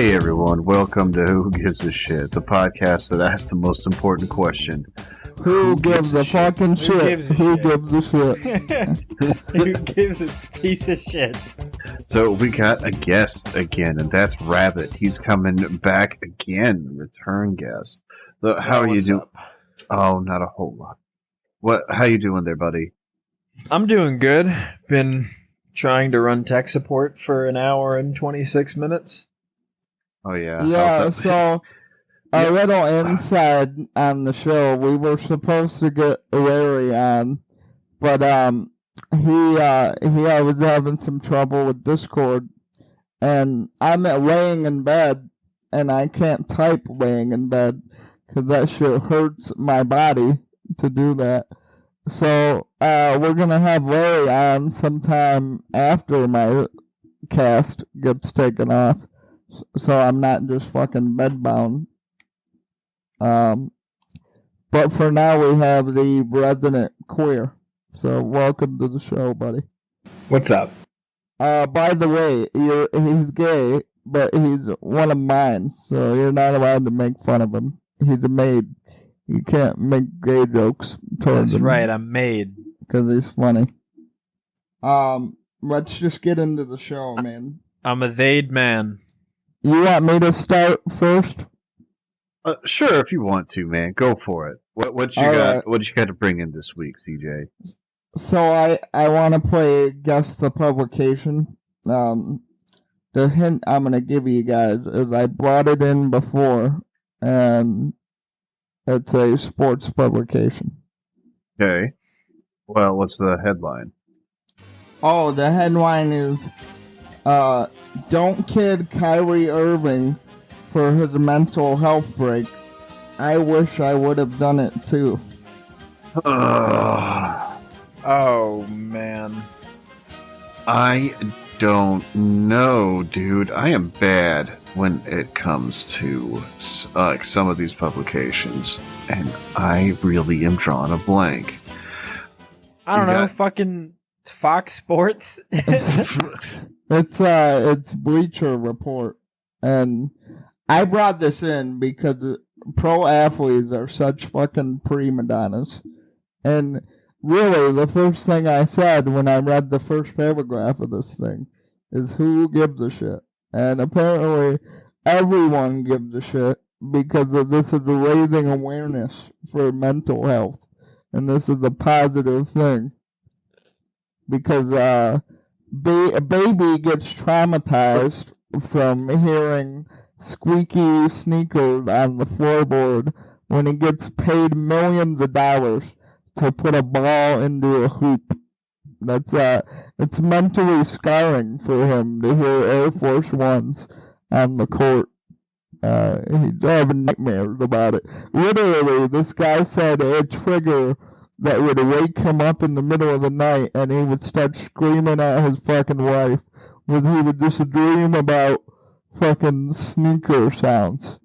Hey everyone, welcome to Who Gives a Shit, the podcast that asks the most important question. Who gives a fucking shit? Who gives a shit? Who gives a piece of shit? So we got a guest again, and that's Rabbitt. He's coming back again, return guest. So how are you doing? Oh, not a whole lot. How you doing there, buddy? I'm doing good. Been trying to run tech support for an hour and 26 minutes. Oh yeah. Yeah, so a little inside on the show. We were supposed to get Larry on, but he was having some trouble with Discord, and I'm laying in bed, and I can't type laying in bed because that shit hurts my body to do that. So we're gonna have Larry on sometime after my cast gets taken off, so I'm not just fucking bedbound. But for now we have the resident queer. So welcome to the show, buddy. What's up? By the way, he's gay, but he's one of mine, so you're not allowed to make fun of him. He's a maid. You can't make gay jokes towards him. That's right, I'm made. Because he's funny. Let's just get into the show, man. I'm a they'd man. You want me to start first? Sure, if you want to, man. Go for it. What you got? Right. What you got to bring in this week, CJ? So I want to play Guess the Publication. The hint I'm going to give you guys is I brought it in before, and it's a sports publication. Okay. Well, what's the headline? Oh, the headline is, Don't Kid Kyrie Irving for his mental health break. I wish I would have done it too. Oh, man. I don't know, dude. I am bad when it comes to some of these publications, and I really am drawing a blank. I don't know, fucking Fox Sports. It's Bleacher Report, and I brought this in because pro athletes are such fucking prima donnas, and really the first thing I said when I read the first paragraph of this thing is who gives a shit, and apparently everyone gives a shit because this is raising awareness for mental health. And this is a positive thing. Because a baby gets traumatized from hearing squeaky sneakers on the floorboard when he gets paid millions of dollars to put a ball into a hoop. It's mentally scarring for him to hear Air Force Ones on the court. He's having nightmares about it. Literally, this guy said a trigger that would wake him up in the middle of the night and he would start screaming at his fucking wife when he would just dream about fucking sneaker sounds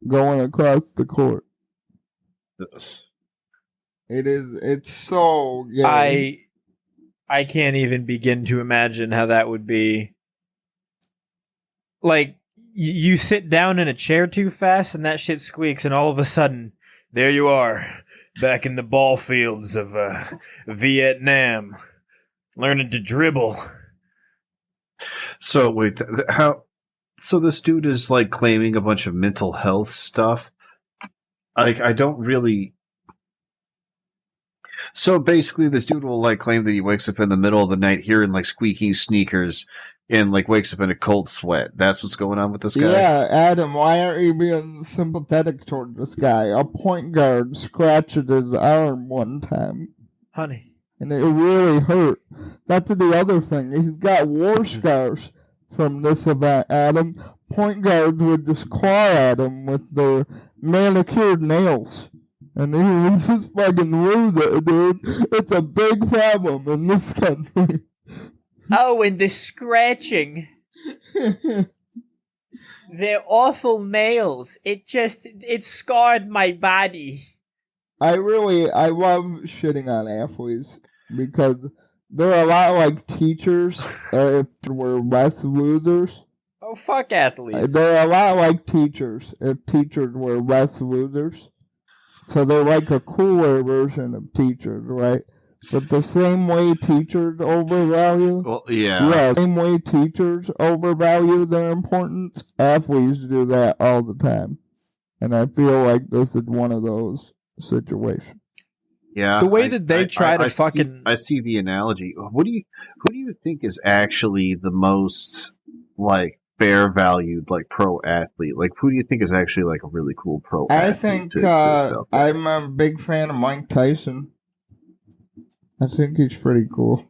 going across the court. Yes. It's so gay. I can't even begin to imagine how that would be. Like, you sit down in a chair too fast and that shit squeaks, and all of a sudden, there you are, back in the ball fields of Vietnam, learning to dribble. So wait, how? So this dude is like claiming a bunch of mental health stuff. I don't really. So basically, this dude will like claim that he wakes up in the middle of the night hearing like squeaking sneakers. And, like, wakes up in a cold sweat. That's what's going on with this guy? Yeah, Adam, why aren't you being sympathetic toward this guy? A point guard scratched his arm one time. Honey. And it really hurt. That's the other thing. He's got war scars from this event, Adam. Point guards would just claw at him with their manicured nails. And he would just fucking lose it, dude. It's a big problem in this country. Oh, and the scratching. They're awful nails. It scarred my body. I love shitting on athletes because they're a lot like teachers if we're less losers. Oh, fuck athletes. They're a lot like teachers, if teachers were less losers. So they're like a cooler version of teachers, right? But the same way teachers overvalue, Well, yeah. same way teachers overvalue their importance, athletes do that all the time. And I feel like this is one of those situations. Yeah. The way that they try to fucking... I see the analogy. Who do you think is actually the most, like, fair valued, like, pro athlete? Like, who do you think is actually, like, a really cool pro athlete? I think I'm a big fan of Mike Tyson. I think he's pretty cool.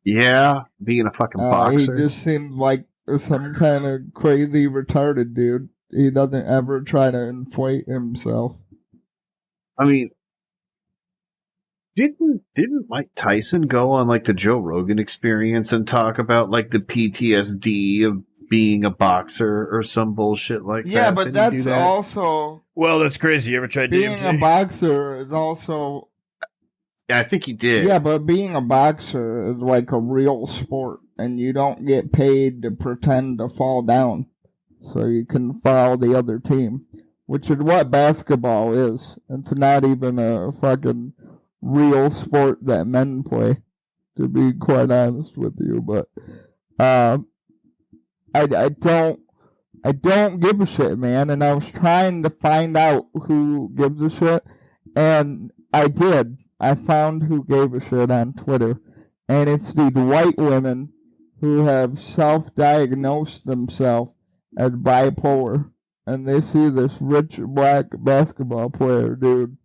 Yeah, being a fucking boxer. He just seems like some kind of crazy retarded dude. He doesn't ever try to inflate himself. I mean, didn't Mike Tyson go on like the Joe Rogan Experience and talk about like the PTSD of being a boxer or some bullshit like that? Yeah, but that's also... Well, that's crazy. You ever tried being DMT? a boxer is also... Yeah, I think he did. Yeah, but being a boxer is like a real sport, and you don't get paid to pretend to fall down so you can foul the other team, which is what basketball is. It's not even a fucking real sport that men play, to be quite honest with you. But I don't give a shit, man. And I was trying to find out who gives a shit, and I did. I found who gave a shit on Twitter, and it's these white women who have self-diagnosed themselves as bipolar, and they see this rich black basketball player, dude.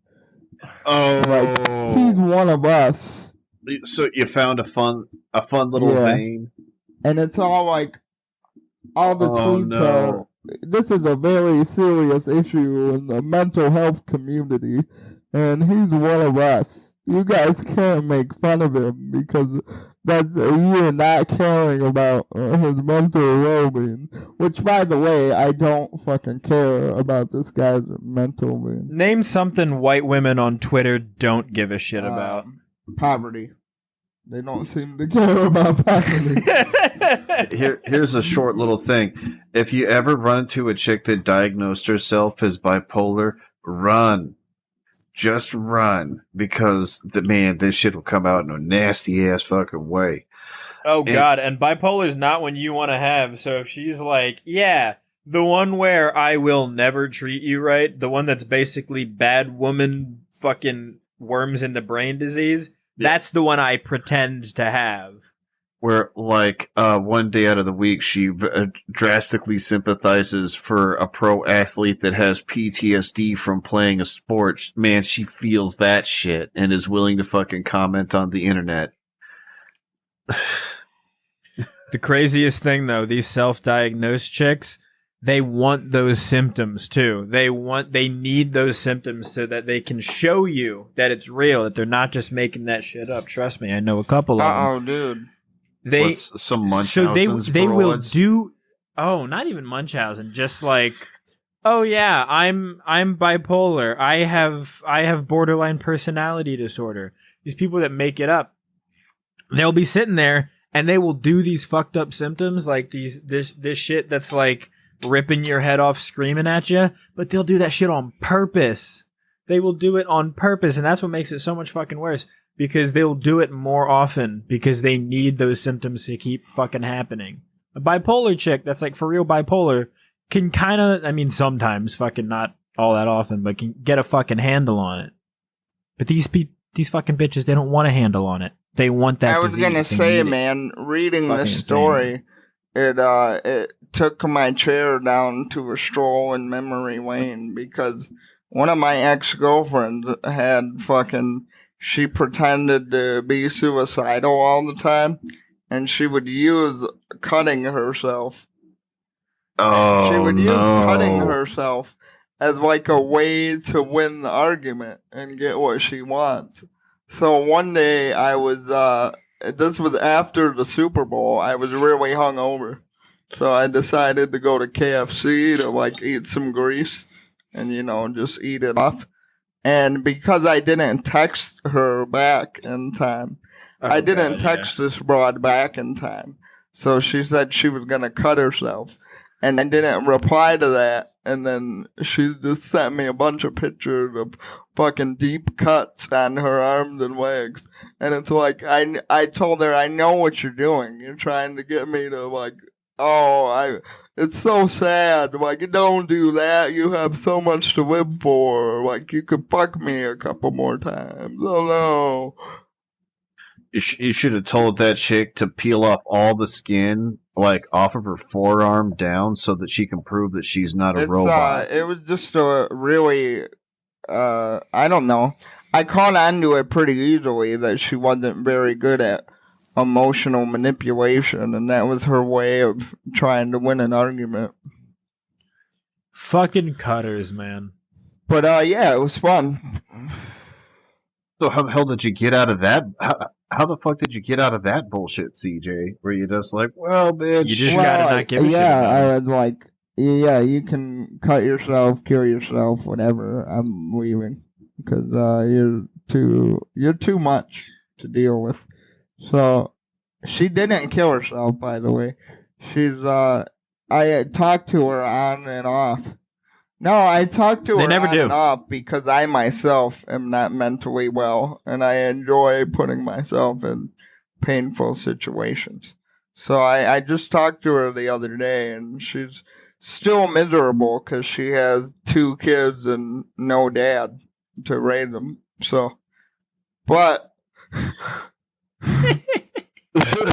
Oh, like he's one of us. So you found a fun little vein, and it's all like all the tweets are. This is a very serious issue in the mental health community. And he's one of us. You guys can't make fun of him because you're not caring about his mental well-being. Which, by the way, I don't fucking care about this guy's mental being. Name something white women on Twitter don't give a shit about. Poverty. They don't seem to care about poverty. Here's a short little thing. If you ever run into a chick that diagnosed herself as bipolar, run. Just run, because this shit will come out in a nasty ass fucking way. Oh God, and bipolar is not one you want to have. So if she's like, yeah, the one where I will never treat you right, the one that's basically bad woman fucking worms in the brain disease, that's the one I pretend to have. Where, like, one day out of the week, she drastically sympathizes for a pro athlete that has PTSD from playing a sport. Man, she feels that shit and is willing to fucking comment on the internet. The craziest thing, though, these self-diagnosed chicks, they want those symptoms, too. They need those symptoms so that they can show you that it's real, that they're not just making that shit up. Trust me, I know a couple of them. Uh-oh, dude. Some Munchausen's so they will do not even Munchausen, just like, oh yeah, I'm bipolar, I have borderline personality disorder. These people that make it up, they'll be sitting there and they will do these fucked up symptoms, like this shit that's like ripping your head off screaming at you, but they'll do that shit on purpose. They will do it on purpose, and that's what makes it so much fucking worse. Because they'll do it more often because they need those symptoms to keep fucking happening. A bipolar chick that's like for real bipolar can kind of, sometimes fucking not all that often, but can get a fucking handle on it. But these fucking bitches, they don't want a handle on it. They want that. I was gonna say, man, reading this story, it took my chair down to a stroll in memory lane because one of my ex-girlfriends had fucking... She pretended to be suicidal all the time, and she would use cutting herself. Oh, she would use cutting herself as like a way to win the argument and get what she wants. So one day I was, this was after the Super Bowl, I was really hungover. So I decided to go to KFC to like eat some grease and, just eat it off. And because I didn't text her back in time, I didn't text this broad back in time. So she said she was going to cut herself. And I didn't reply to that. And then she just sent me a bunch of pictures of fucking deep cuts on her arms and legs. And it's like, I told her, I know what you're doing. You're trying to get me to like, it's so sad. Like, don't do that. You have so much to live for. Like, you could fuck me a couple more times. Oh no. You should have told that chick to peel off all the skin, like, off of her forearm down so that she can prove that she's not a robot. It was just a really, I don't know. I caught on to it pretty easily that she wasn't very good at emotional manipulation, and that was her way of trying to win an argument. Fucking cutters, man. But, yeah, it was fun. So how the hell did you get out of that? How the fuck did you get out of that bullshit, CJ? Where you just like, well, bitch. You just gotta not give a shit Yeah, about I it. was like, yeah, you can cut yourself, kill yourself, whatever. I'm leaving because you're too much to deal with. So she didn't kill herself, by the way. I had talked to her on and off. No, I talked to They her never on do. and off because I myself am not mentally well, and I enjoy putting myself in painful situations. So I just talked to her the other day, and she's still miserable because she has 2 kids and no dad to raise them. So, but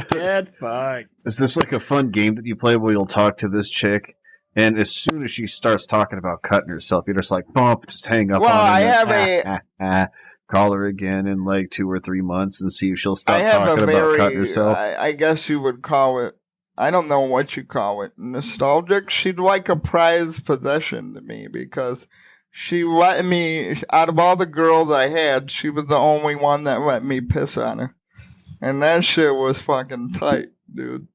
Get fucked. Is this like a fun game that you play where you'll talk to this chick, and as soon as she starts talking about cutting herself, you're just like, bump, just hang up Well, on her. I and have call her again in like 2 or 3 months and see if she'll stop I have talking a about cutting very, herself. I guess you would call it, I don't know what you call it, nostalgic. She'd like a prized possession to me because she let me, out of all the girls I had, she was the only one that let me piss on her. And that shit was fucking tight, dude.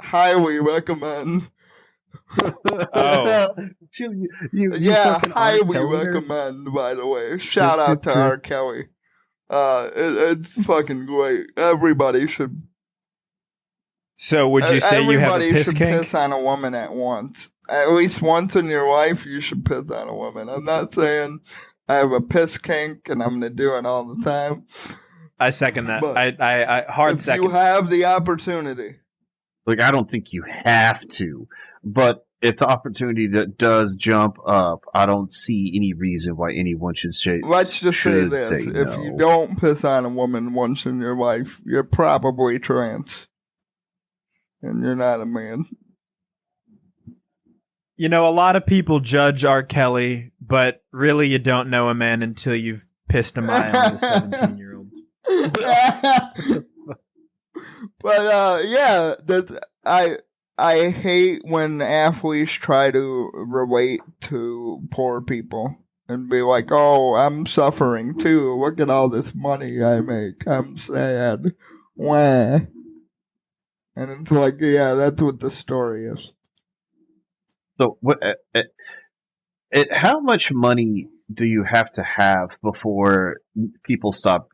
Highly recommend. Oh. You Yeah, fucking R. highly Kelly her? recommend, by the way. Shout out to R. Kelly. It's fucking great. Everybody should. So would you say you have a Everybody piss should kink? piss on a woman at once. At least once in your life, you should piss on a woman. I'm not saying I have a piss kink and I'm gonna do it all the time. I second that. But I hard if second. you have the opportunity. Like, I don't think you have to, but if the opportunity does jump up, I don't see any reason why anyone should say. Let's just say this: if no. you don't piss on a woman once in your life, you're probably trans, and you're not a man. You know, a lot of people judge R. Kelly, but really you don't know a man until you've pissed him eye on a 17-year-old. But yeah, I hate when athletes try to relate to poor people and be like, "Oh, I'm suffering too. Look at all this money I make. I'm sad." Wah. And it's like, yeah, that's what the story is. So, what? How much money do you have to have before people stop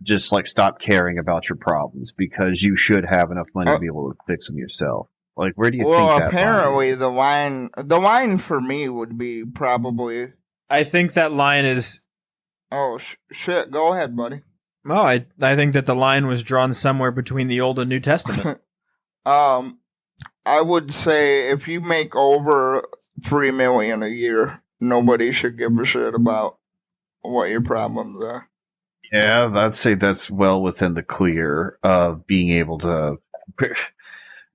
caring about your problems? Because you should have enough money to be able to fix them yourself. Like, where do you think that apparently line is? the line for me would be probably. I think that line is. Oh shit! Go ahead, buddy. Oh, I think that the line was drawn somewhere between the Old and New Testament. I would say if you make over $3 million a year, nobody should give a shit about what your problems are. Yeah, I'd say that's well within the clear of being able to.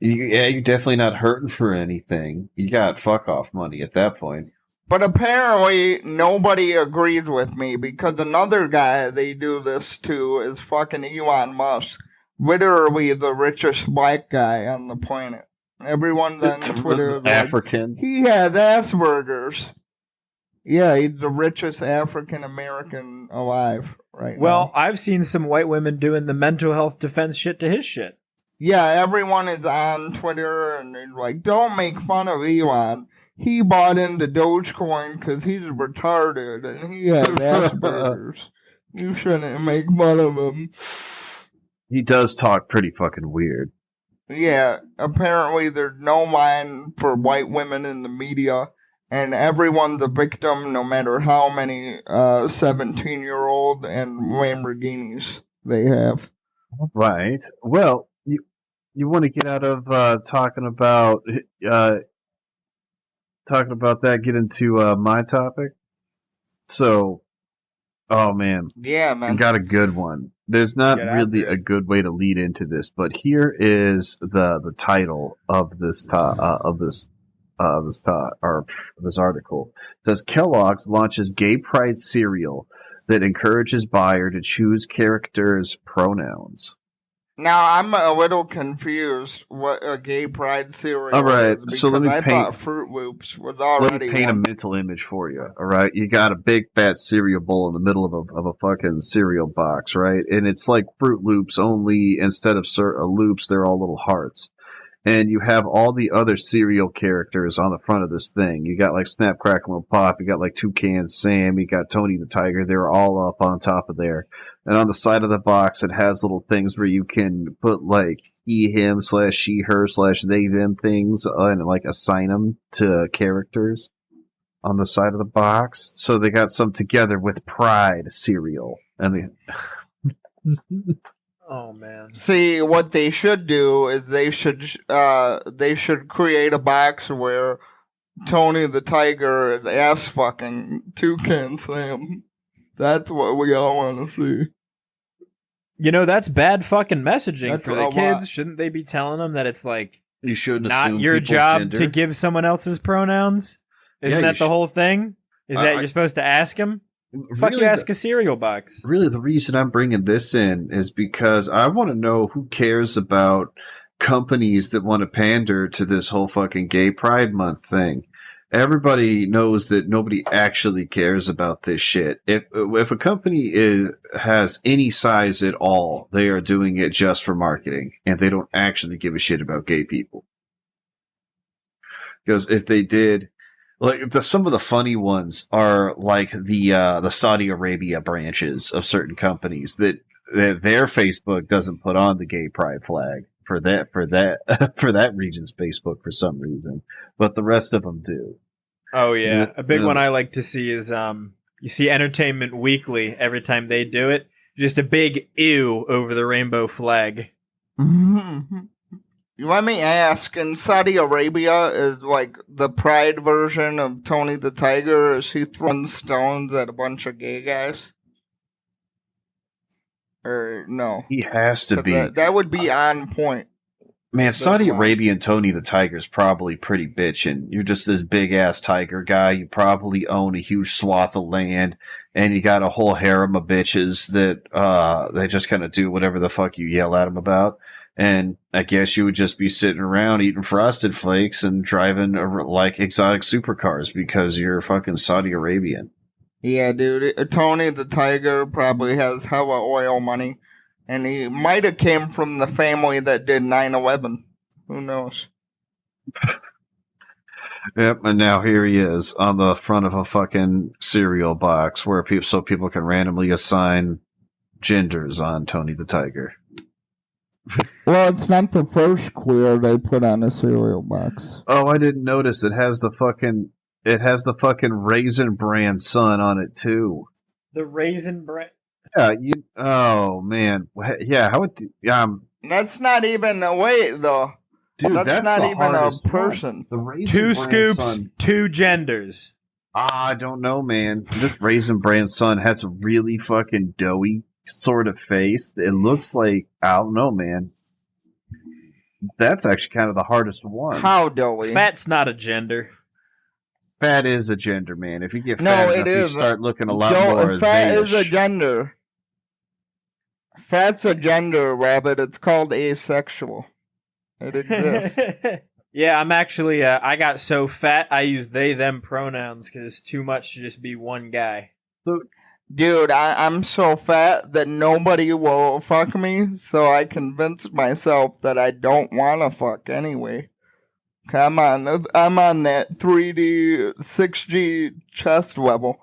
You're definitely not hurting for anything. You got fuck off money at that point. But apparently nobody agrees with me because another guy they do this to is fucking Elon Musk. Literally the richest black guy on the planet. Everyone's on Twitter. African. Like, he has Asperger's. Yeah, he's the richest African American alive right now. Well, I've seen some white women doing the mental health defense shit to his shit. Yeah, everyone is on Twitter and they're like, don't make fun of Elon. He bought into Dogecoin because he's retarded and he has Asperger's. You shouldn't make fun of him. He does talk pretty fucking weird. Yeah, apparently there's no line for white women in the media, and everyone's a victim no matter how many 17-year-old and Lamborghinis they have. Right. Well, you want to get out of uh, talking about that, get into my topic. So, oh man, Yeah, I man. got a good one. There's not Get really after a it. good way to lead into this, but here is the title of this article. It says Kellogg's launches gay pride cereal that encourages buyer to choose characters' pronouns. Now I'm a little confused what a gay pride cereal All right, is so because I thought Fruit Loops was let me already paint a one. mental image for you. All right, you got a big fat cereal bowl in the middle of a fucking cereal box, right? And it's like Fruit Loops, only instead of loops, they're all little hearts. And you have all the other cereal characters on the front of this thing. You got like Snap, Crackle, and Pop. You got like Toucan Sam. You got Tony the Tiger. They're all up on top of there. And on the side of the box, it has little things where you can put like he, him, slash she, her, slash they, them things, and like assign them to characters on the side of the box. So they got some together with Pride cereal. And Oh man. See, what they should do is they should create a box where Tony the Tiger is ass fucking Toucan Sam. That's what we all want to see. You know, that's bad fucking messaging That's for the a kids. lot. Shouldn't they be telling them that it's like you shouldn't not assume your people's job gender. to give someone else's pronouns? Isn't Yeah, that the whole thing? Is that I- you're supposed to ask him? Fuck you, Really, ask a cereal box. really the reason I'm bringing this in is because I want to know who cares about companies that want to pander to this whole fucking gay pride month thing. Everybody knows that nobody actually cares about this shit. If a company has any size at all, they are doing it just for marketing, and they don't actually give a shit about gay people. Because if they did, like some of the funny ones are like the Saudi Arabia branches of certain companies that their Facebook doesn't put on the gay pride flag for that for that region's Facebook for some reason, but the rest of them do. Oh yeah, a big Yeah. one I like to see is you see Entertainment Weekly every time they do it, just a big ew over the rainbow flag. Let me ask, in Saudi Arabia, is like the pride version of Tony the Tiger, is he throwing stones at a bunch of gay guys? Or no? He has to 'Cause be. that would be on point. Man, Saudi why. Arabia and Tony the Tiger's probably pretty bitchin'. You're just this big ass tiger guy. You probably own a huge swath of land, and you got a whole harem of bitches that they just kind of do whatever the fuck you yell at them about. And I guess you would just be sitting around eating Frosted Flakes and driving like exotic supercars because you're fucking Saudi Arabian. Yeah, dude. Tony the Tiger probably has hella oil money. And he might have came from the family that did 9/11. Who knows? Yep, and now here he is on the front of a fucking cereal box where people can randomly assign genders on Tony the Tiger. Well, it's not the first queer they put on a cereal box. Oh, I didn't notice. It has the fucking Raisin Bran sun on it too. The Raisin Bran. Yeah, oh man, yeah. How would That's not even a wait though. dude? That's not the even a hardest one. person. The Raisin Two Bran scoops, sun. two genders. I don't know, man. This Raisin Bran sun has a really fucking doughy sort of face. It looks like, I don't know, man. That's actually kind of the hardest one. How doughy? Fat's not a gender. Fat is a gender, man. If you get No, fat it enough, you is. start looking a lot more Fat is a they-ish. gender. Fat's a gender, Rabbit. It's called asexual. It exists. Yeah, I'm actually, I got so fat I use they, them pronouns because it's too much to just be one guy. Dude, I'm so fat that nobody will fuck me, so I convinced myself that I don't want to fuck anyway. I'm on that 3D, 6G chest level.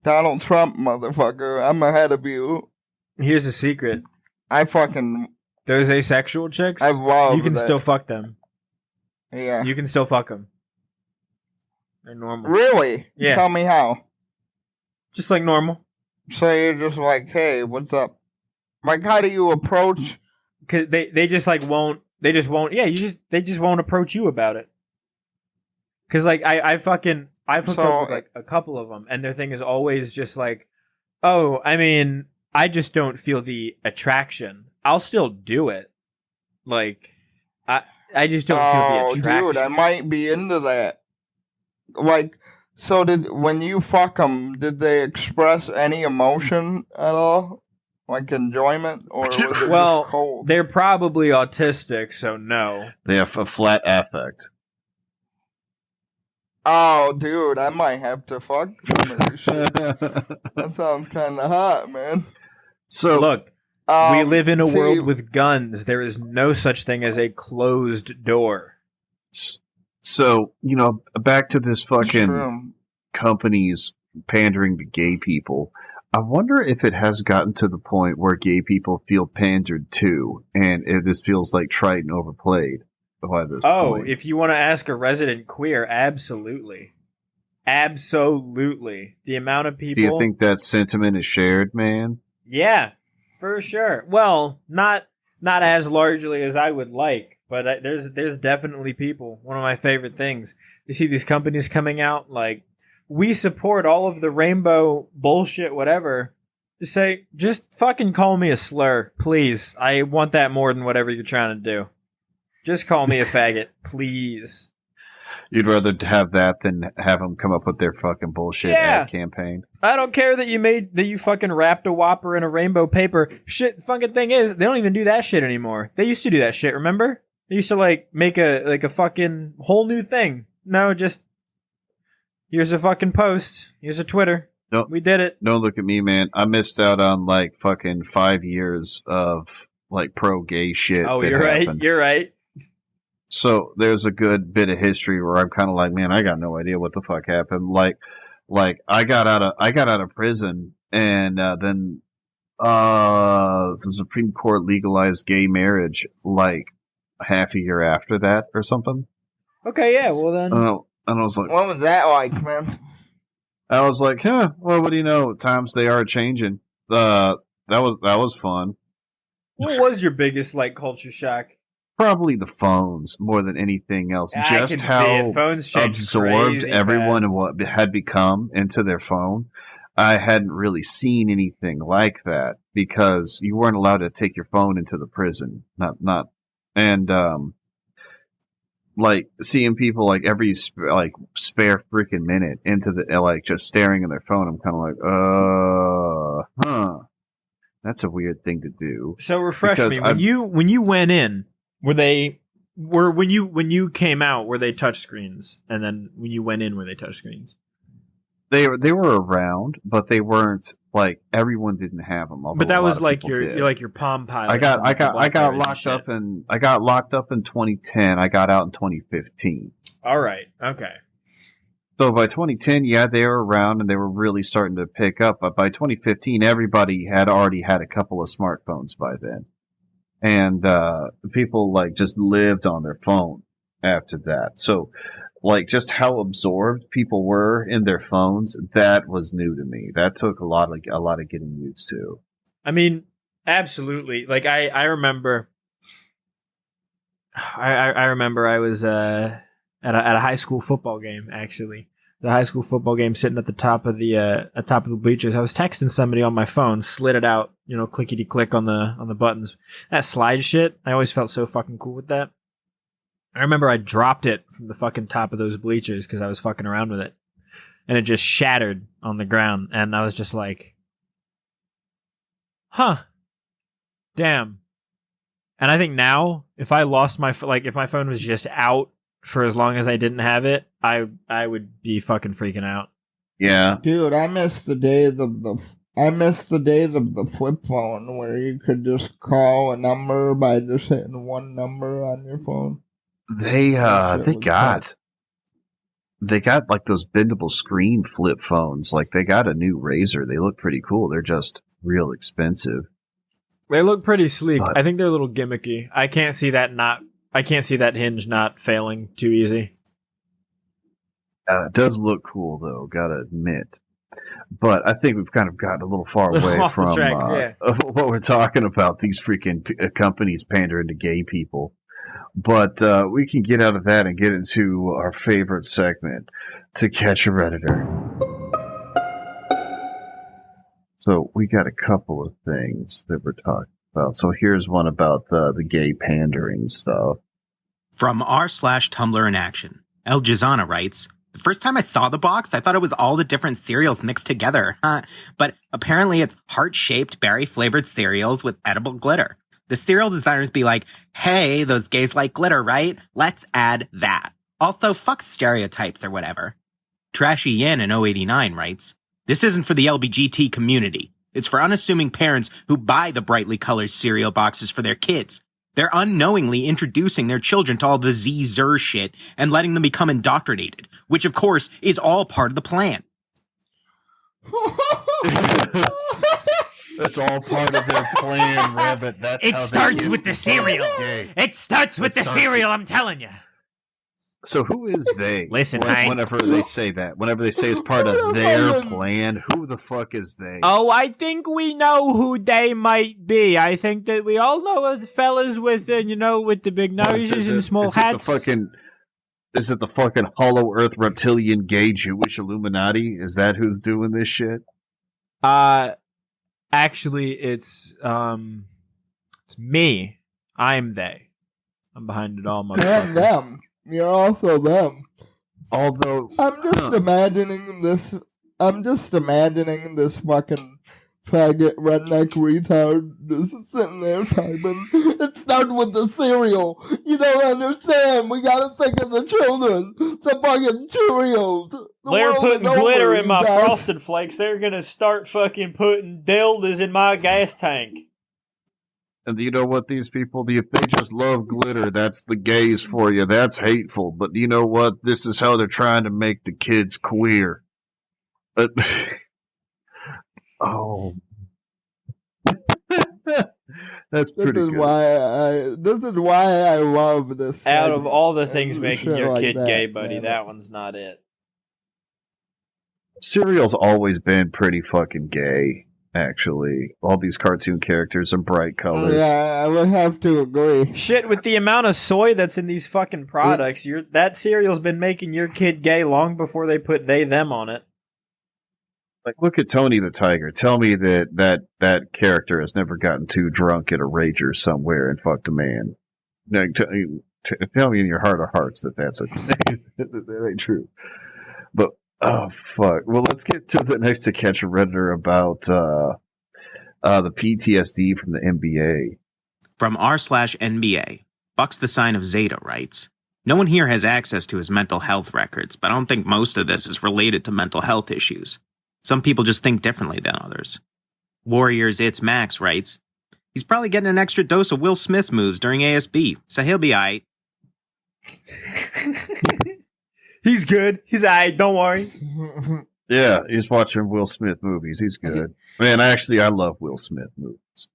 Donald Trump, motherfucker, I'm ahead of you. Here's a secret. I fucking Those asexual chicks, I love you can that. still fuck them. Yeah. You can still fuck them. They're normal. Really? Yeah. Tell me how. Just like normal. So you're just like, hey, what's up? Like, how do you approach? Cause they just like won't. They just won't. Yeah, they just won't approach you about it. Cause like I've hooked up with like a couple of them, and their thing is always just like, oh, I mean, I just don't feel the attraction. I'll still do it. Like, I just don't feel the attraction. Dude, I might be into that. Like, so when you fuck them, did they express any emotion at all? Like enjoyment? Or was it just cold? They're probably autistic, so no. They have a flat affect. Oh, dude, I might have to fuck some of this shit. That sounds kind of hot, man. So look, we live in a world with guns. There is no such thing as a closed door. So, back to this fucking companies pandering to gay people. I wonder if it has gotten to the point where gay people feel pandered to, and if this feels like trite and overplayed by this point. If you want to ask a resident queer, absolutely. Absolutely. The amount of people... Do you think that sentiment is shared, man? Yeah, for sure. Well, not as largely as I would like, but there's definitely people. One of my favorite things. You see these companies coming out like, we support all of the rainbow bullshit, whatever. Just fucking call me a slur, please. I want that more than whatever you're trying to do. Just call me a faggot, please. You'd rather have that than have them come up with their fucking bullshit ad campaign. I don't care that you fucking wrapped a Whopper in a rainbow paper. Shit, fucking thing is, they don't even do that shit anymore. They used to do that shit, remember? They used to like make a fucking whole new thing. No, just here's a fucking post. Here's a Twitter. We did it. Don't look at me, man. I missed out on like fucking 5 years of like pro gay shit. Oh, you're right. You're right. So there's a good bit of history where I'm kind of like, man, I got no idea what the fuck happened. Like I got out of prison, and then the Supreme Court legalized gay marriage like half a year after that or something. Okay, yeah. Well then, and I was like, what was that like, man? I was like, well, what do you know? Times they are changing. That was fun. What was your biggest like culture shock? Probably the phones more than anything else. Just how phones absorbed everyone and what had become into their phone. I hadn't really seen anything like that because you weren't allowed to take your phone into the prison. Like seeing people like every spare freaking minute into the like just staring at their phone. I'm kind of like, that's a weird thing to do. So refresh me when you went in. When you came out, were they touchscreens? And then when you went in, were they touchscreens? They were around, but they weren't like everyone didn't have them. But that was like your Palm Pilot. I got locked up in 2010. I got out in 2015. All right. Okay. So by 2010, yeah, they were around and they were really starting to pick up. But by 2015, everybody had already had a couple of smartphones by then. And people like just lived on their phone after that. So like just how absorbed people were in their phones, that was new to me. That took a lot of getting used to. I mean, absolutely. Like I remember I was at a high school football game, actually. The high school football game, sitting at the top of the bleachers. I was texting somebody on my phone, slid it out, clickety click on the buttons. That slide shit, I always felt so fucking cool with that. I remember I dropped it from the fucking top of those bleachers because I was fucking around with it, and it just shattered on the ground. And I was just like, "Huh, damn." And I think now, if I lost if my phone was just out for as long as I didn't have it, I would be fucking freaking out. Yeah, dude, I miss the day of the flip phone where you could just call a number by just hitting one number on your phone. They got like those bendable screen flip phones. Like they got a new Razor. They look pretty cool. They're just real expensive. They look pretty sleek. But- I think they're a little gimmicky. I can't see that hinge not failing too easy. It does look cool, though, gotta admit. But I think we've kind of gotten a little far away Off the from tracks, yeah. what we're talking about, these freaking companies pandering to gay people. But we can get out of that and get into our favorite segment, To Catch a Redditor. So we got a couple of things that we're talking about. So here's one about the gay pandering stuff. From r/Tumblr in action, El Jazana writes, the first time I saw the box, I thought it was all the different cereals mixed together. But apparently it's heart-shaped, berry-flavored cereals with edible glitter. The cereal designers be like, hey, those gays like glitter, right? Let's add that. Also, fuck stereotypes or whatever. Trashy Yin in 089 writes, this isn't for the LBGT community. It's for unassuming parents who buy the brightly colored cereal boxes for their kids. They're unknowingly introducing their children to all the Z-Zer shit and letting them become indoctrinated, which of course is all part of the plan. That's all part of their plan, Rabbitt. That's It how starts they with the cereal. It starts with the cereal, I'm telling you. So who is they? Listen, whenever they say that, whenever they say it's part of their plan, who the fuck is they? Oh, I think we know who they might be. I think that we all know the fellas with, with the big noses and small hats. Is it the fucking Hollow Earth reptilian gay Jewish Illuminati? Is that who's doing this shit? Actually, it's me. I'm they. I'm behind it all, And motherfucker. them. You're also them. Although I'm just imagining this. I'm just imagining this fucking faggot redneck retard just sitting there typing. It starts with the cereal. You don't understand. We gotta think of the children. The fucking Cheerios. The They're world putting is over, glitter you in my guys. Frosted Flakes. They're gonna start fucking putting dildos in my gas tank. and you know what, these people, if they just love glitter, that's the gays for you. That's hateful. But you know what? This is how they're trying to make the kids queer. But oh, that's pretty This is good. why I love this. Out of segment all the and things making shit your like kid that, gay, buddy, man. that one's not it. Cereal's always been pretty fucking gay. Actually, all these cartoon characters and bright colors. Yeah, I would have to agree. Shit, with the amount of soy that's in these fucking products, that cereal's been making your kid gay long before they put them on it. Like, look at Tony the Tiger. Tell me that character has never gotten too drunk at a rager somewhere and fucked a man. Like, tell me in your heart of hearts that's that ain't true. But oh fuck. Well, let's get to the next To Catch a Redditor about the PTSD from the NBA. From r/NBA, Bucks the Sign of Zeta writes, no one here has access to his mental health records, but I don't think most of this is related to mental health issues. Some people just think differently than others. Warriors It's Max writes, he's probably getting an extra dose of Will Smith's moves during ASB, so he'll be aight. He's good. He's aight, don't worry. Yeah, he's watching Will Smith movies. He's good. Man, I love Will Smith movies.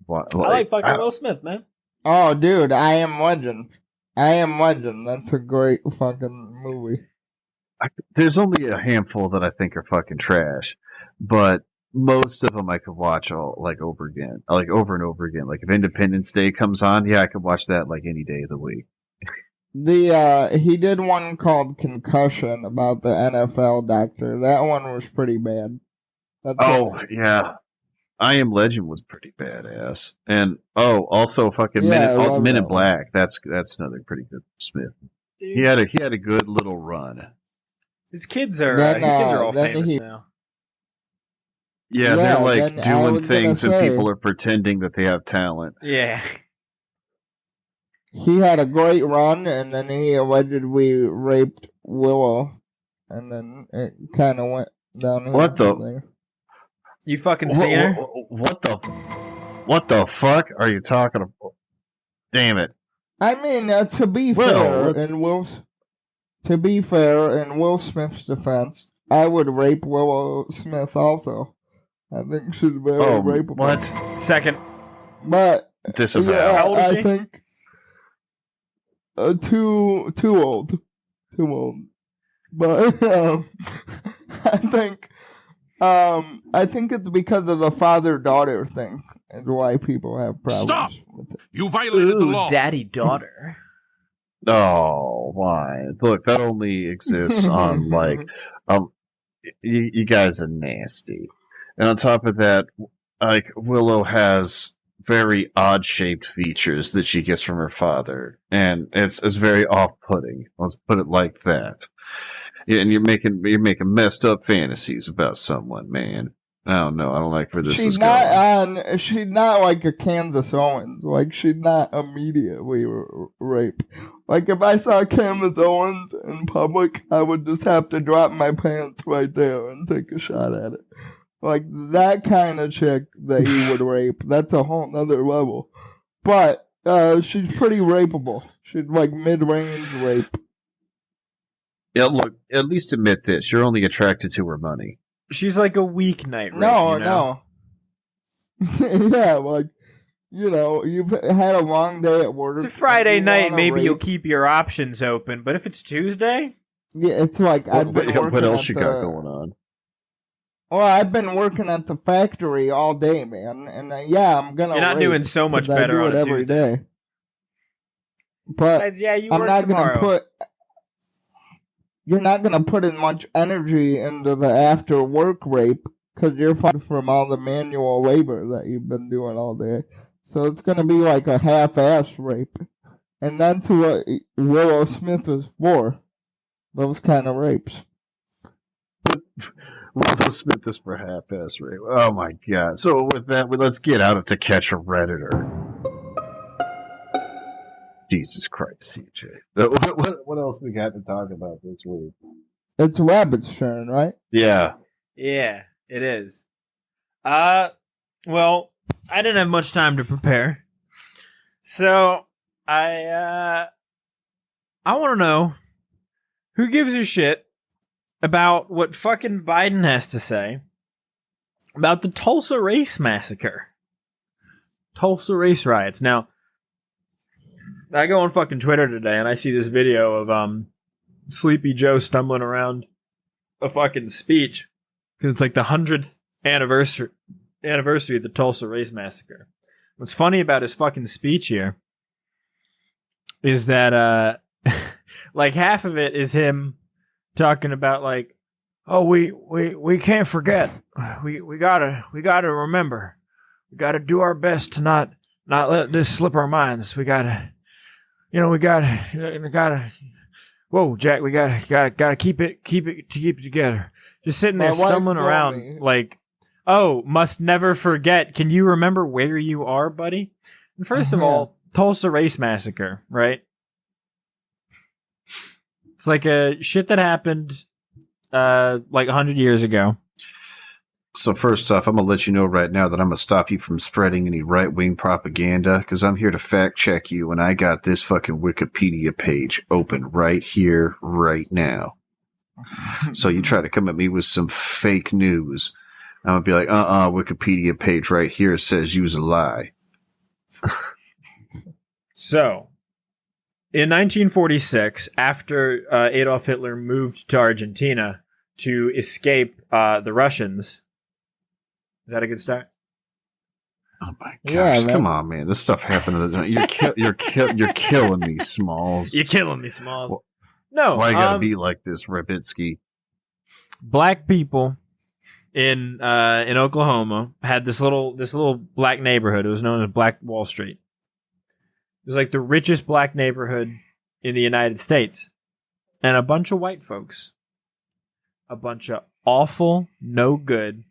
I like fucking Will Smith, man. Oh, dude, I Am Legend. I Am Legend. That's a great fucking movie. There's only a handful that I think are fucking trash, but most of them I could watch over again, like over and over again. Like if Independence Day comes on, yeah, I could watch that like any day of the week. He did one called Concussion about the NFL doctor. That one was pretty bad. Yeah, I Am Legend was pretty badass, and also fucking Yeah, Men in that Black. That's another pretty good Smith. Dude, He had a good little run. his kids are all then famous he- now. Yeah, Yeah, they're like then I doing was things and gonna say- people are pretending that they have talent. Yeah. He had a great run, and then he allegedly raped Willow, and then it kind of went downhill. What the- from there. You fucking seen her? What the fuck are you talking about? Damn it. I mean, to be Well, fair, in Will Smith's defense, I would rape Willow Smith also. I think she's very rapeable. What? Second. But Disavow. yeah, How old is I she? think too old. Too old. But I think it's because of the father-daughter thing and why people have problems Stop! with it. You violated the law. daddy-daughter. Oh, why? Look, that only exists on you guys are nasty. And on top of that, like Willow has very odd shaped features that she gets from her father, and it's very off putting. Let's put it like that. Yeah, and you're making messed up fantasies about someone, man. I don't know. I don't like where this is going. She's not like a Kansas Owens. Like, she's not immediately rape. Like, if I saw Kansas Owens in public, I would just have to drop my pants right there and take a shot at it. Like, that kind of chick that you would rape, that's a whole nother level. But she's pretty rapeable. She's like mid-range rape. Yeah, look, at least admit this. You're only attracted to her money. She's like a weeknight rape, No, you know? no. Yeah, like, you know, you've had a long day at work. It's a Friday night, maybe rape. you'll keep your options open, but if it's Tuesday... Yeah, it's like I've been working What else you at got going on? Well, I've been working at the factory all day, man, and yeah, I'm gonna. You're not rape doing so much 'cause better I on do a it every Tuesday. day. But Besides, yeah, you I'm work not tomorrow. gonna put. You're not gonna put as much energy into the after work rape because you're fighting from all the manual labor that you've been doing all day. So it's gonna be like a half-ass rape, and that's what Willow Smith is for. Those kind of rapes. Willow Smith is for half-ass rape. Oh my god! So with that, let's get out of To Catch a Redditor. Jesus Christ, CJ. What else we got to talk about this week? It's Rabbitt's turn, right? Yeah. Yeah, it is. Well, I didn't have much time to prepare. So, I want to know who gives a shit about what fucking Biden has to say about the Tulsa race massacre. Tulsa race riots. Now, I go on fucking Twitter today and I see this video of Sleepy Joe stumbling around a fucking speech because it's like the 100th anniversary of the Tulsa race massacre. What's funny about his fucking speech here is that like half of it is him talking about like, oh, we can't forget. We gotta remember. We gotta do our best to not let this slip our minds. We gotta. Whoa, Jack, we gotta keep it together. Just sitting there My wife stumbling told around me. like, oh, must never forget. Can you remember where you are, buddy? And first of all, Tulsa race massacre, right? It's like a shit that happened like 100 years ago. So first off, I'm going to let you know right now that I'm going to stop you from spreading any right-wing propaganda because I'm here to fact-check you, and I got this fucking Wikipedia page open right here, right now. So you try to come at me with some fake news, I'm going to be like, Wikipedia page right here says you's a lie. So, in 1946, after Adolf Hitler moved to Argentina to escape the Russians... Is that a good start? Oh my gosh! Yeah, Come on, man! This stuff happened. You're killing me, Smalls. You're killing me, Smalls. Well, No, why you gotta be like this, Rabitsky? black people in Oklahoma had this little black neighborhood. It was known as Black Wall Street. It was like the richest black neighborhood in the United States, and a bunch of white folks, a bunch of awful, no good,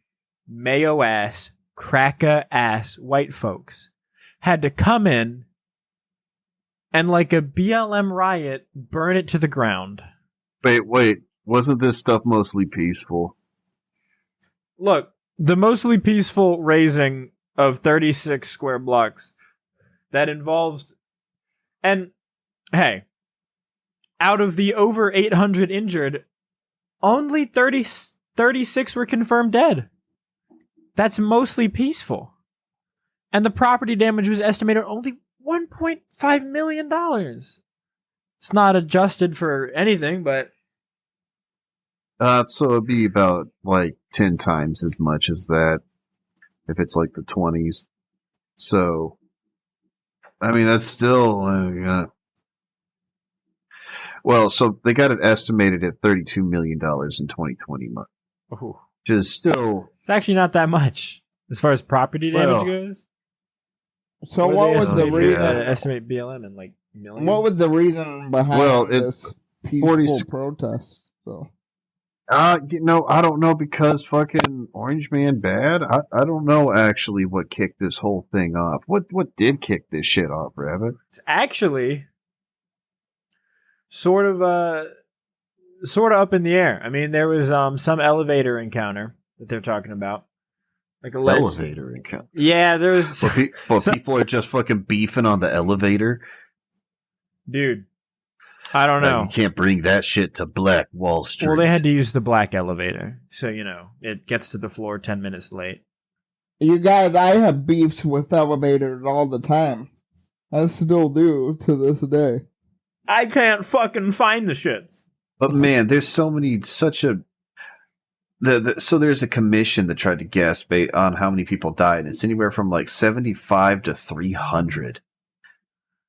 mayo ass, cracker ass white folks had to come in and like a BLM riot burn it to the ground. Wait, wasn't this stuff mostly peaceful? Look, the mostly peaceful raising of 36 square blocks that involves, and hey, out of the over 800 injured, only 36 were confirmed dead. That's mostly peaceful. And the property damage was estimated at only $1.5 million. It's not adjusted for anything, but... So it'd be about, like, 10 times as much as that, if it's, like, the 20s. So, I mean, that's still... well, so they got it estimated at $32 million in 2020. Oh. Which is still... It's actually not that much, as far as property damage Well, goes. So what was the reason? Estimate BLM in, like, millions? What was the reason behind this peaceful 40 protest? So. I don't know, because fucking Orange Man bad. I don't know actually what kicked this whole thing off. What did kick this shit off, Rabbitt? It's actually sort of up in the air. I mean, there was some elevator encounter that they're talking about, like Elevator encounter. Yeah, there was. People are just fucking beefing on the elevator. Dude, I don't know. You can't bring that shit to Black Wall Street. Well, they had to use the black elevator, so it gets to the floor 10 minutes late. You guys, I have beefs with elevators all the time. I still do to this day. I can't fucking find the shit. But man, there's so there's a commission that tried to guess on how many people died. It's anywhere from like 75 to 300.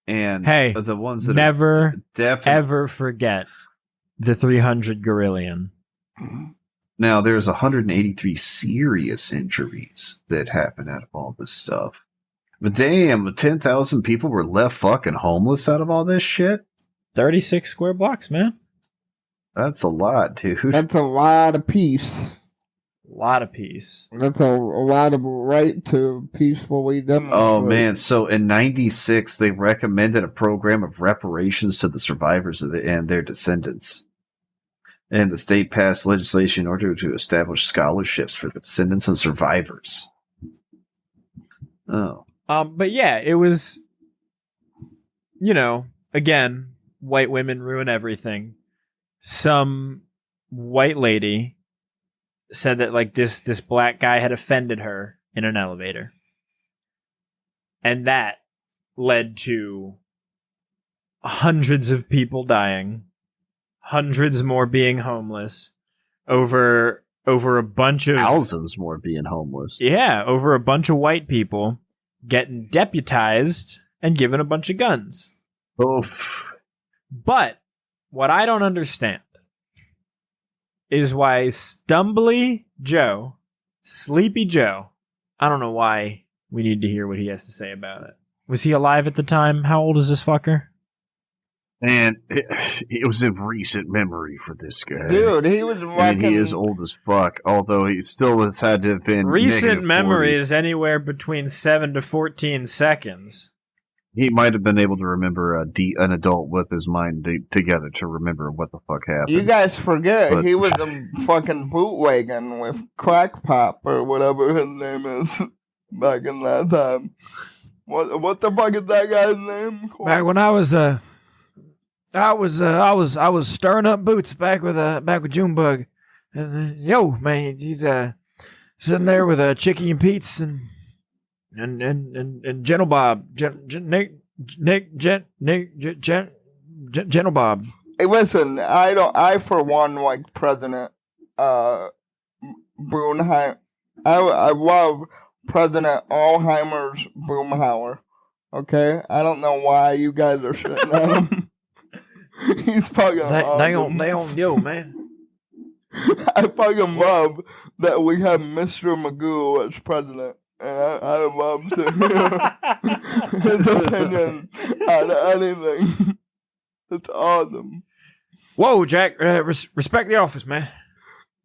And hey, the ones that never ever forget the 300 Gorillion. Now, there's 183 serious injuries that happened out of all this stuff. But damn, 10,000 people were left fucking homeless out of all this shit? 36 square blocks, man. That's a lot, dude. That's a lot of peace. A lot of peace. That's a lot of right to peacefully demonstrate. Oh, man. So in 96, they recommended a program of reparations to the survivors and their descendants. And the state passed legislation in order to establish scholarships for the descendants and survivors. Oh. But yeah, it was, again, white women ruin everything. Some white lady said that like this black guy had offended her in an elevator. And that led to hundreds of people dying, hundreds more being homeless, over a bunch of thousands more being homeless. Yeah, over a bunch of white people getting deputized and given a bunch of guns. Oof. But what I don't understand is why Stumbly Joe, Sleepy Joe, I don't know why we need to hear what he has to say about it. Was he alive at the time? How old is this fucker? And it was in recent memory for this guy. Dude, he was fucking... he is old as fuck, although he still has had to have been... Recent memory is anywhere between 7 to 14 seconds. He might have been able to remember an adult with his mind together to remember what the fuck happened. You guys forget, he was a fucking bootlegging with Crack Pop or whatever his name is back in that time. What the fuck is that guy's name? Back when I was I was stirring up boots back with Junebug, and yo man, he's sitting there with Chicky and Pete's and Gentle Bob, Gentle Bob. Hey, listen, I for one like President Boomhauer. I love President Alzheimer's Boomhauer. Okay, I don't know why you guys are shitting on him. He's fucking awesome. They on yo, man. I fucking love that we have Mr. Magoo as president. And I love to hear his opinion on anything. It's awesome. Whoa, Jack, respect the office, man.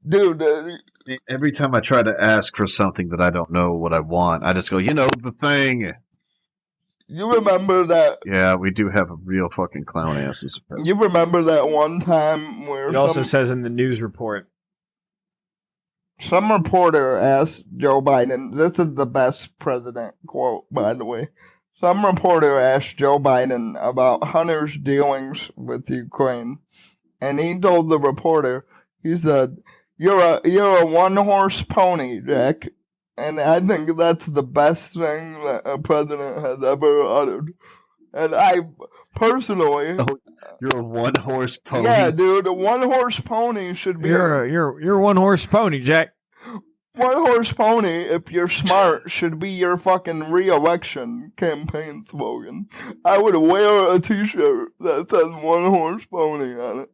Dude, every time I try to ask for something that I don't know what I want, I just go, the thing. You remember that? Yeah, we do have a real fucking clown ass as a president. You remember that one time where it also says in the news report, some reporter asked Joe Biden, this is the best president quote, by the way. Some reporter asked Joe Biden about Hunter's dealings with Ukraine. And he told the reporter, he said, You're a one-horse pony, Jack. And I think that's the best thing that a president has ever uttered. And I personally, You're a one-horse pony. yeah, dude, a one-horse pony should be You're a one horse pony, Jack. one-horse pony, if you're smart, should be your fucking re-election campaign slogan. I would wear a t-shirt that says one-horse pony on it.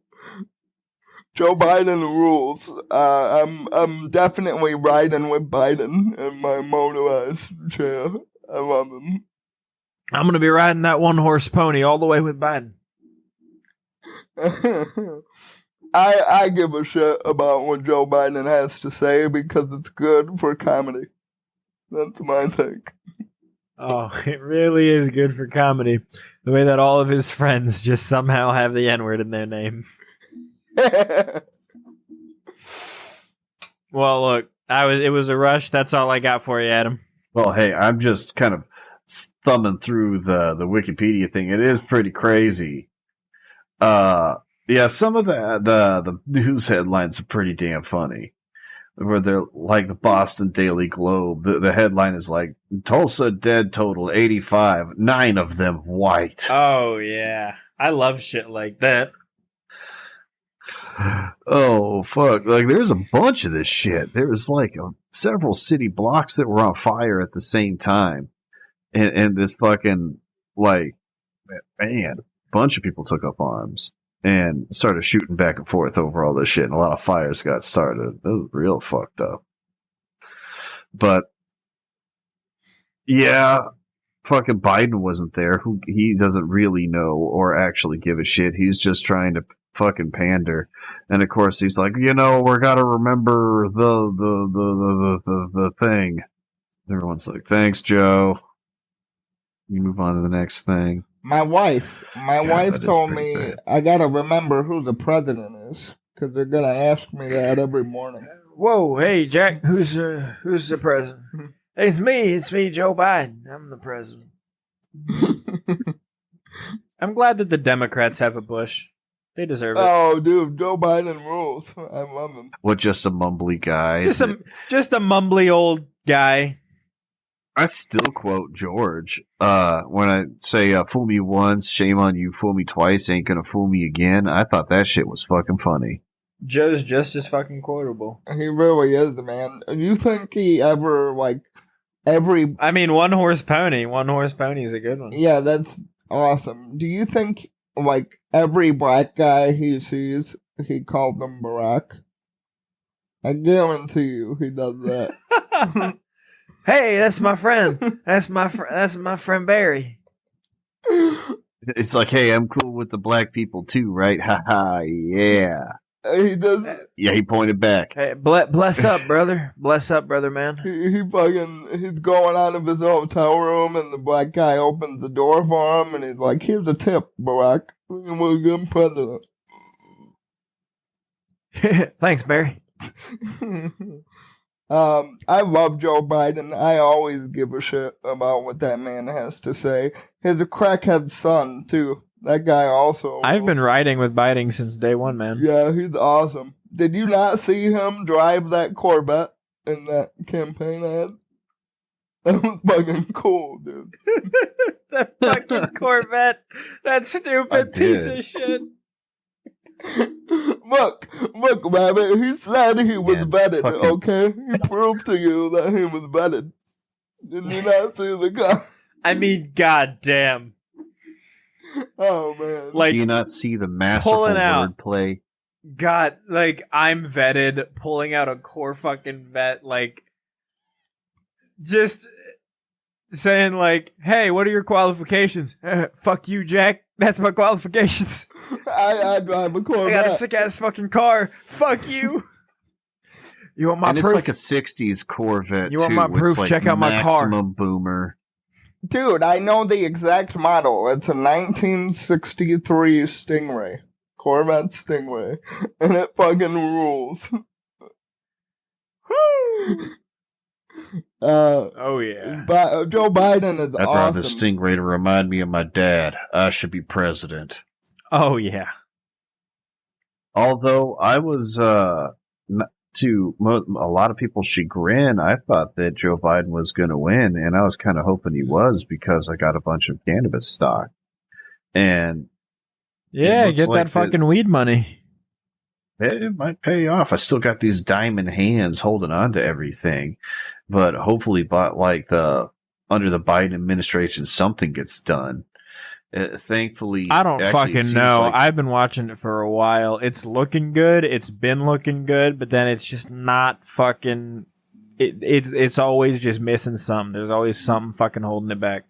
Joe Biden rules. I'm definitely riding with Biden in my motorized chair. I love him. I'm gonna be riding that one horse pony all the way with Biden. I give a shit about what Joe Biden has to say because it's good for comedy. That's my take. Oh, it really is good for comedy. The way that all of his friends just somehow have the N-word in their name. Well, look, it was a rush. That's all I got for you, Adam. Well, hey, I'm just kind of thumbing through the Wikipedia thing. It is pretty crazy. Yeah, some of the news headlines are pretty damn funny. Where they're like the Boston Daily Globe. The headline is like, Tulsa dead total 85, 9 of them white. Oh, yeah. I love shit like that. Oh, fuck. Like, there's a bunch of this shit. There was like several city blocks that were on fire at the same time. And this fucking, like, man, a bunch of people took up arms and started shooting back and forth over all this shit. And a lot of fires got started. It was real fucked up. But, yeah, fucking Biden wasn't there. He doesn't really know or actually give a shit. He's just trying to fucking pander. And of course he's like, we're gotta remember the thing. Everyone's like, thanks, Joe. You move on to the next thing. My wife told me I gotta remember who the president is because they're gonna ask me that every morning. Whoa, hey, Jack, who's the president? Hey, it's me, Joe Biden. I'm the president. I'm glad that the Democrats have a Bush. They deserve it. Oh, dude, Joe Biden rules. I love him. What, just a mumbly guy? Just a mumbly old guy. I still quote George when I say, fool me once, shame on you, fool me twice, ain't gonna fool me again. I thought that shit was fucking funny. Joe's just as fucking quotable. He really is, man. You think he ever, like, I mean, one horse pony. One horse pony is a good one. Yeah, that's awesome. Do you think, like, every black guy he sees, he called them Barack? I guarantee you he does that. Hey, that's my friend. That's my friend Barry. It's like, hey, I'm cool with the black people too, right? Ha ha, yeah. He does. Yeah, he pointed back. Hey, bless up, brother. Bless up, brother, man. He's going out of his hotel room, and the black guy opens the door for him, and he's like, "Here's a tip, Barack. We're a good president." Thanks, Barry. I love Joe Biden. I always give a shit about what that man has to say. He's a crackhead son, too. That guy also. I've been riding with Biden since day one, man. Yeah, he's awesome. Did you not see him drive that Corvette in that campaign ad? That was fucking cool, dude. That fucking Corvette. That stupid piece of shit. Look, Rabbitt, he said he was vetted, okay? He proved to you that he was vetted. Did you not see the guy? I mean, goddamn. Oh, man. Like, do you not see the masterful wordplay? God, like, I'm vetted, pulling out a core fucking vet, like, just saying, like, hey, what are your qualifications? Fuck you, Jack. That's my qualifications. I drive a Corvette. I got a sick-ass fucking car. Fuck you. You want my and proof? It's like a 60s Corvette, you want my proof? Like check out my car. Maximum boomer. Dude, I know the exact model. It's a 1963 Stingray. Corvette Stingray. And it fucking rules. Oh, yeah. But Joe Biden is I awesome. drive the Stingray to remind me of my dad. I should be president. Oh, yeah. Although I was to a lot of people's chagrin, I thought that Joe Biden was going to win, and I was kind of hoping he was because I got a bunch of cannabis stock. And Yeah, get that fucking weed money. It might pay off. I still got these diamond hands holding on to everything, but hopefully, under the Biden administration, something gets done. Thankfully, I don't fucking know. I've been watching it for a while. It's looking good. It's been looking good, but then it's just not fucking. It's always just missing something. There's always something fucking holding it back.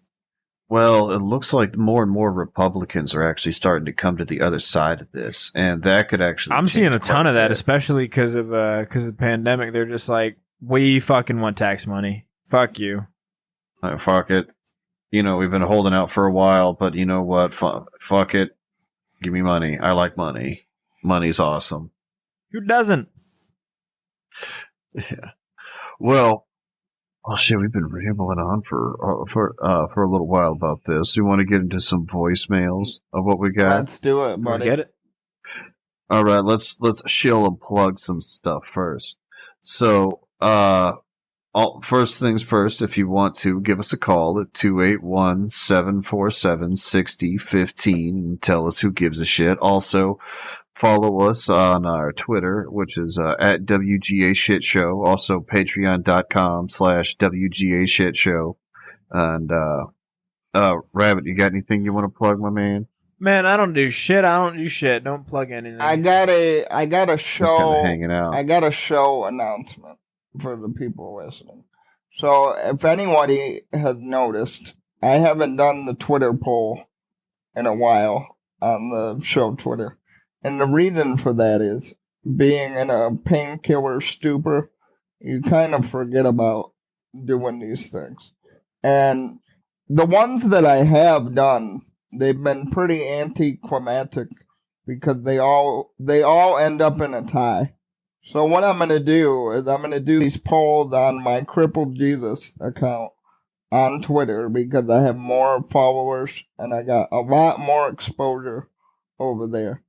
Well, it looks like more and more Republicans are actually starting to come to the other side of this, and that could actually. I'm seeing a ton of that, especially because of the pandemic. They're just like, we fucking want tax money. Fuck you. Fuck it. You know, we've been holding out for a while, but you know what? Fuck it. Give me money. I like money. Money's awesome. Who doesn't? Yeah. Well, shit, we've been rambling on for a little while about this. We want to get into some voicemails of what we got. Let's do it, buddy. Let's get it. All right, let's shill and plug some stuff first. So, first things first, if you want to give us a call at 281-747-6015 and tell us who gives a shit. Also, follow us on our Twitter, which is at WGA Shit Show. Also, patreon.com/WGA Shit Show. And, Rabbitt, you got anything you want to plug, my man? Man, I don't do shit. Don't plug anything. I got a show. Just kinda hanging out. I got a show announcement for the people listening. So, if anybody has noticed, I haven't done the Twitter poll in a while on the show Twitter. And the reason for that is, being in a painkiller stupor, you kind of forget about doing these things. And the ones that I have done, they've been pretty anticlimactic because they all end up in a tie. So what I'm going to do is I'm going to do these polls on my Crippled Jesus account on Twitter because I have more followers and I got a lot more exposure over there.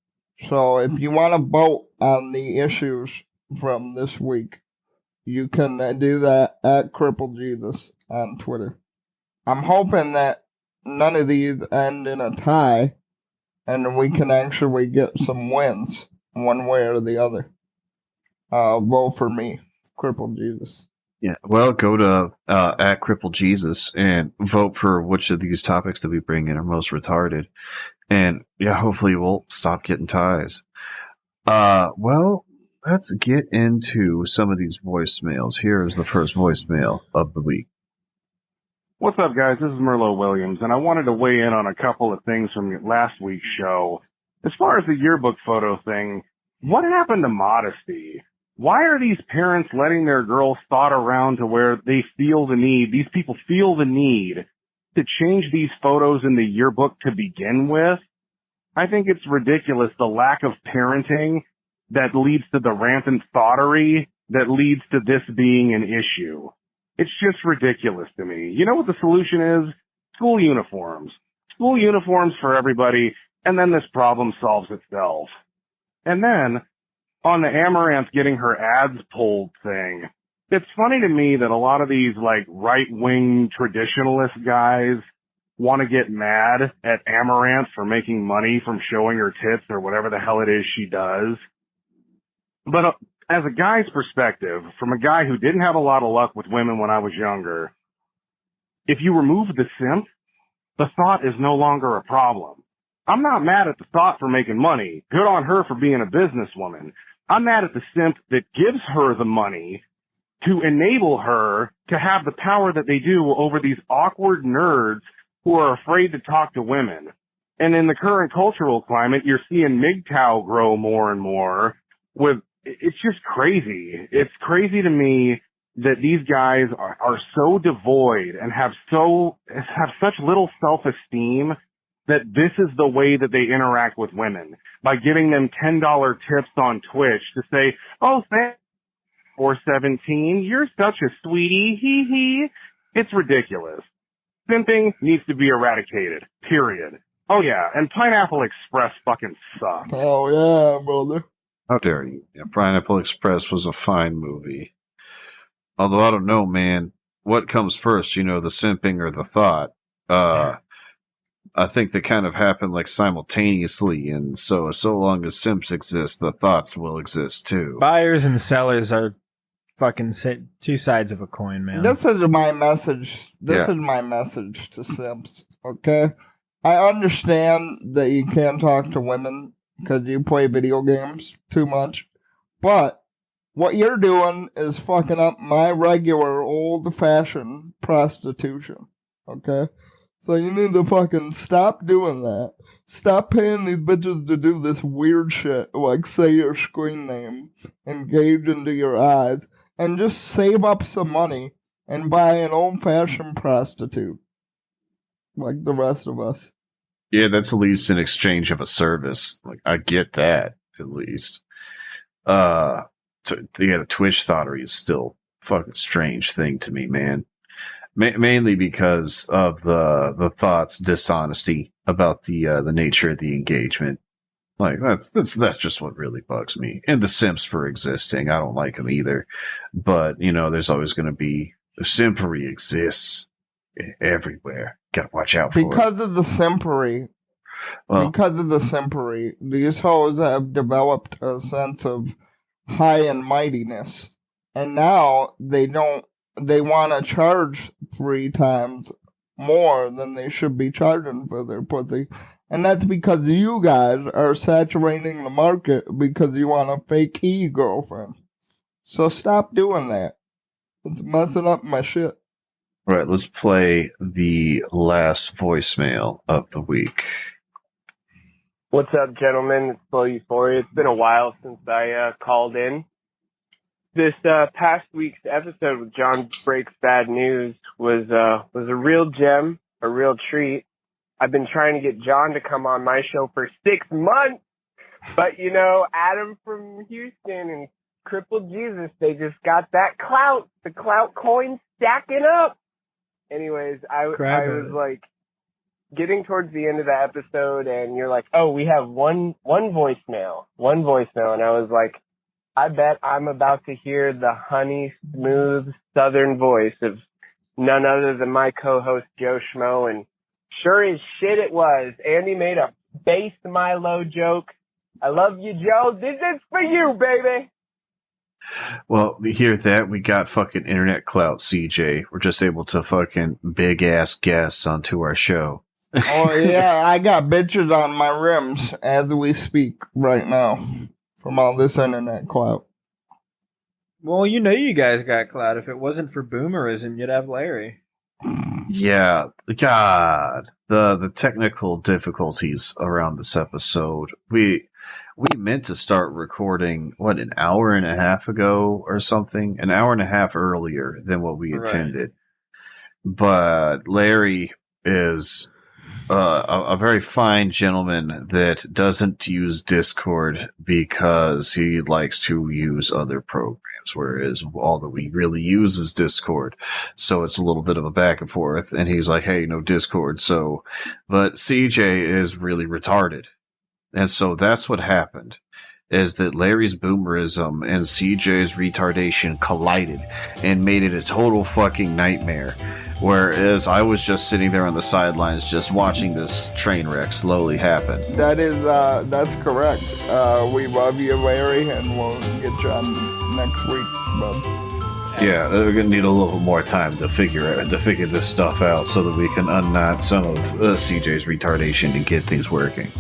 So if you want to vote on the issues from this week, you can do that at Crippled Jesus on Twitter. I'm hoping that none of these end in a tie and we can actually get some wins one way or the other. Vote for me, Crippled Jesus. Yeah, well, go to at Crippled Jesus and vote for which of these topics that we bring in are most retarded. And yeah, hopefully we'll stop getting ties. Well, let's get into some of these voicemails. Here is the first voicemail of the week. What's up, guys? This is Merlot Williams, and I wanted to weigh in on a couple of things from last week's show. As far as the yearbook photo thing, what happened to modesty? Why are these parents letting their girls thought around to where these people feel the need to change these photos in the yearbook to begin with? I think it's ridiculous, the lack of parenting that leads to the rampant thoughtery that leads to this being an issue. It's just ridiculous to me. You know what the solution is? School uniforms. School uniforms for everybody, and then this problem solves itself. And then, on the Amaranth getting her ads pulled thing, it's funny to me that a lot of these, like, right-wing traditionalist guys want to get mad at Amaranth for making money from showing her tits or whatever the hell it is she does. But as a guy's perspective, from a guy who didn't have a lot of luck with women when I was younger, if you remove the simp, the thought is no longer a problem. I'm not mad at the thought for making money. Good on her for being a businesswoman. I'm mad at the simp that gives her the money to enable her to have the power that they do over these awkward nerds who are afraid to talk to women. And in the current cultural climate, you're seeing MGTOW grow more and more it's just crazy. It's crazy to me that these guys are so devoid and have such little self-esteem that this is the way that they interact with women, by giving them $10 tips on Twitch to say, oh, thanks, 417, you're such a sweetie, hee hee. It's ridiculous. Simping needs to be eradicated, period. Oh yeah, and Pineapple Express fucking sucks. Oh yeah, brother. How dare you? Yeah, Pineapple Express was a fine movie. Although I don't know, man. What comes first, the simping or the thought? I think they kind of happen like simultaneously, and so long as simps exist, the thoughts will exist too. Buyers and sellers are fucking two sides of a coin, man. This is my message. This Yeah. is my message to simps. Okay, I understand that you can't talk to women because you play video games too much, but what you're doing is fucking up my regular old-fashioned prostitution. Okay. So you need to fucking stop doing that. Stop paying these bitches to do this weird shit, like say your screen name, engage into your eyes, and just save up some money and buy an old-fashioned prostitute. Like the rest of us. Yeah, that's at least an exchange of a service. Like, I get that, at least. The Twitch thottery is still a fucking strange thing to me, man. Mainly because of the thoughts, dishonesty about the nature of the engagement. Like that's just what really bugs me. And the simps for existing, I don't like them either. But there's always going to be the simpery exists everywhere. Got to watch out for it. Because of the simpery, these hoes have developed a sense of high and mightiness, and now they want to charge 3 times more than they should be charging for their pussy. And that's because you guys are saturating the market because you want a fake girlfriend. So stop doing that. It's messing up my shit. All right, let's play the last voicemail of the week. What's up, gentlemen? It's Slow Euphoria. It's been a while since I called in. This past week's episode with John Breaks Bad News was a real gem, a real treat. I've been trying to get John to come on my show for 6 months, but Adam from Houston and Crippled Jesus, they just got that clout. The clout coin stacking up. Anyways, I was like getting towards the end of the episode, and you're like, "Oh, we have one voicemail," and I was like, I bet I'm about to hear the honey smooth southern voice of none other than my co-host Joe Schmo, and sure as shit it was. Andy made a base Milo joke. I love you, Joe. This is for you, baby. Well, you hear that? We got fucking internet clout, CJ. We're just able to fucking big ass guests onto our show. Oh yeah, I got bitches on my rims as we speak right now from all this internet clout. Well, you guys got clout. If it wasn't for boomerism, you'd have Larry. Yeah, God, the technical difficulties around this episode. We meant to start recording an hour and a half ago or something, an hour and a half earlier than what we intended. But Larry is a very fine gentleman that doesn't use Discord because he likes to use other programs, whereas all that we really use is Discord. So it's a little bit of a back and forth, and he's like, hey, no Discord. But CJ is really retarded. And so that's what happened, is that Larry's boomerism and CJ's retardation collided and made it a total fucking nightmare. Whereas I was just sitting there on the sidelines just watching this train wreck slowly happen. That's correct. We love you, Larry, and we'll get you on next week, bud. Yeah, we're gonna need a little more time to figure this stuff out so that we can unknot some of CJ's retardation and get things working.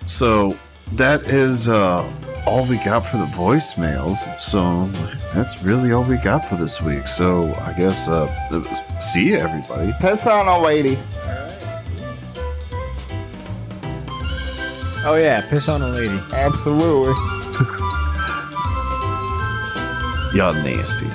So that is all we got for the voicemails. So that's really all we got for this week. So I guess see you, everybody. Piss on a lady. Alright, see ya. Oh yeah, piss on a lady. Absolutely. Y'all nasty.